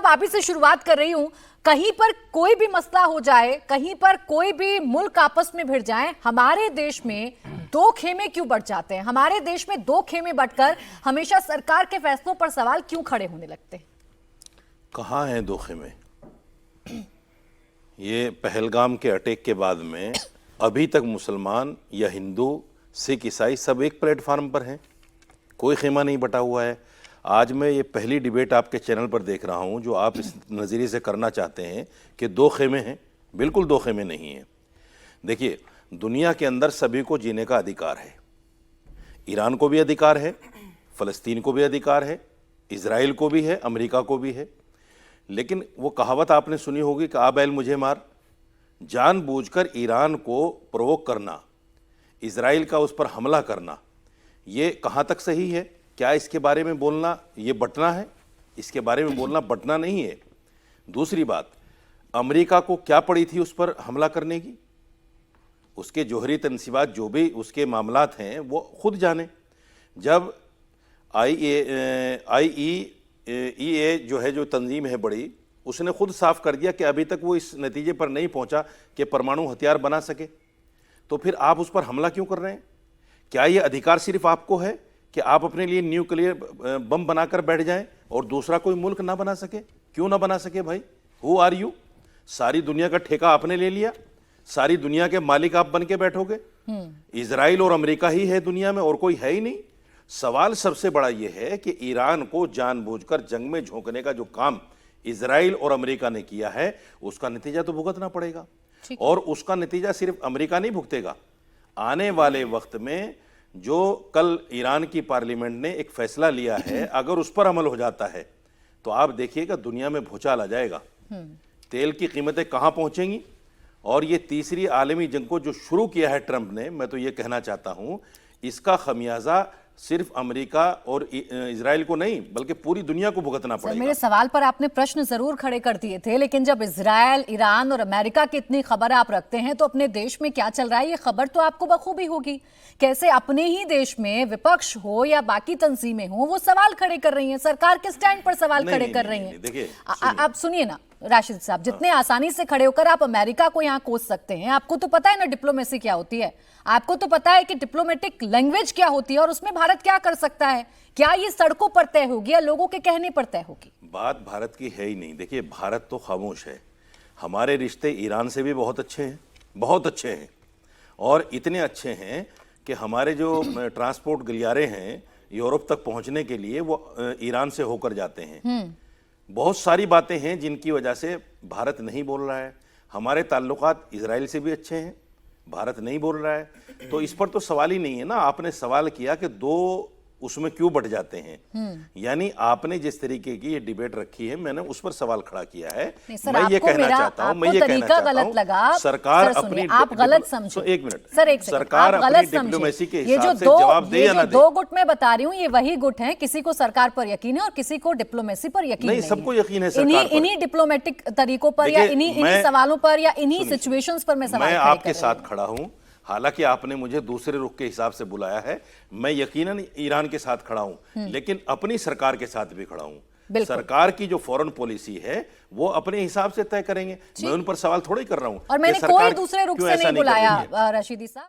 साहब आप ही से शुरुआत कर रही हूं। कहीं पर कोई भी मसला हो जाए, कहीं पर कोई भी मुल्क आपस में भिड़ जाए, हमारे देश में दो खेमे क्यों बढ़ जाते हैं? हमारे देश में दो खेमे बढ़कर हमेशा सरकार के फैसलों पर सवाल क्यों खड़े होने लगते हैं? कहाँ हैं दो खेमे? ये पहलगाम के अटैक के बाद में अभी तक मुसलमान या हिंदू, सिख, ईसाई सब एक प्लेटफार्म पर हैं, कोई खेमा नहीं बटा हुआ है। आज मैं ये पहली डिबेट आपके चैनल पर देख रहा हूँ जो आप इस नज़रिए से करना चाहते हैं कि दो खेमे हैं। बिल्कुल दो खेमे नहीं हैं। देखिए, दुनिया के अंदर सभी को जीने का अधिकार है। ईरान को भी अधिकार है, फ़लस्तीन को भी अधिकार है, इज़राइल को भी है, अमेरिका को भी है। लेकिन वो कहावत आपने सुनी होगी कि आ बैल मुझे मार। जानबूझकर ईरान को प्रोवोक करना, इज़राइल का उस पर हमला करना, ये कहाँ तक सही है? क्या इसके बारे में बोलना ये बटना है? इसके बारे में बोलना बटना नहीं है। दूसरी बात, अमेरिका को क्या पड़ी थी उस पर हमला करने की? उसके जोहरी तनसीबात जो भी उसके मामलात हैं वो खुद जाने। जब IAEA जो है, जो तंजीम है बड़ी, उसने खुद साफ कर दिया कि अभी तक वो इस नतीजे पर नहीं पहुंचा कि परमाणु हथियार बना सके, तो फिर आप उस पर हमला क्यों कर रहे हैं? क्या ये अधिकार सिर्फ आपको है कि आप अपने लिए न्यूक्लियर बम बनाकर बैठ जाएं और दूसरा कोई मुल्क ना बना सके? क्यों ना बना सके भाई? Who are you? सारी दुनिया का ठेका आपने ले लिया, सारी दुनिया के मालिक आप बन के बैठोगे। इजराइल और अमेरिका ही है दुनिया में, और कोई है ही नहीं। सवाल सबसे बड़ा यह है कि ईरान को जानबूझकर जंग में झोंकने का जो काम इजराइल और अमेरिका ने किया है, उसका नतीजा तो भुगतना पड़ेगा। और उसका नतीजा सिर्फ अमेरिका नहीं भुगतेगा। आने वाले वक्त में जो कल ईरान की पार्लियामेंट ने एक फैसला लिया है, अगर उस पर अमल हो जाता है तो आप देखिएगा दुनिया में भूचाल आ जाएगा। तेल की कीमतें कहां पहुंचेंगी? और ये तीसरी आलमी जंग को जो शुरू किया है ट्रंप ने, मैं तो ये कहना चाहता हूं, इसका खमियाजा सिर्फ अमेरिका और इजराइल को नहीं बल्कि पूरी दुनिया को भुगतना पड़ेगा। मेरे सवाल पर आपने प्रश्न जरूर खड़े कर दिए थे, लेकिन जब इजराइल, ईरान और अमेरिका की इतनी खबर आप रखते हैं तो अपने देश में क्या चल रहा है ये खबर तो आपको बखूबी होगी। कैसे अपने ही देश में विपक्ष हो या बाकी तंजीमें हो, वो सवाल खड़े कर रही हैं, सरकार के स्टैंड पर सवाल खड़े कर रही हैं। देखिए, आप सुनिए ना राशिद साहब, जितने आसानी से खड़े होकर आप अमेरिका को यहाँ कोस सकते हैं, आपको तो पता है ना डिप्लोमेसी क्या होती है, आपको तो पता है कि डिप्लोमेटिक लैंग्वेज क्या होती है और उसमें भारत क्या कर सकता है। क्या ये सड़कों पर तय होगी या लोगों के कहने पर तय होगी? बात भारत की है ही नहीं। देखिए, भारत तो खामोश है। हमारे रिश्ते ईरान से भी बहुत अच्छे हैं, बहुत अच्छे हैं, और इतने अच्छे हैं कि हमारे जो ट्रांसपोर्ट गलियारे हैं यूरोप तक पहुंचने के लिए वो ईरान से होकर जाते हैं। बहुत सारी बातें हैं जिनकी वजह से भारत नहीं बोल रहा है। हमारे ताल्लुकात इजराइल से भी अच्छे हैं, भारत नहीं बोल रहा है। तो इस पर तो सवाल ही नहीं है ना। आपने सवाल किया कि दो उसमें क्यों बढ़ जाते हैं, यानी आपने जिस तरीके की ये डिबेट रखी है, मैंने उस पर सवाल खड़ा किया है। मैं ये कहना चाहता हूं, सरकार अपनी, आप गलत समझो। एक मिनट सर, एक सरकार अपनी डिप्लोमेसी के हिसाब से जवाब दे या ना दे। दो गुट में बता रही हूँ, ये वही गुट है, किसी को सरकार पर यकीन है और किसी को डिप्लोमेसी पर यकीन नहीं। सबको यकीन है सरकार पर। इन्हीं डिप्लोमेटिक तरीकों पर या इन्हीं सवालों पर या इन्हीं सिचुएशंस पर मैं सवाल आपके साथ खड़ा हूं। हालांकि आपने मुझे दूसरे रुख के हिसाब से बुलाया है, मैं यकीनन ईरान के साथ खड़ा हूं, लेकिन अपनी सरकार के साथ भी खड़ा हूं। सरकार की जो फॉरेन पॉलिसी है वो अपने हिसाब से तय करेंगे। मैं उन पर सवाल थोड़ा ही कर रहा हूं। और मैंने कोई दूसरे रुख से नहीं बुलाया रशीदी साहब।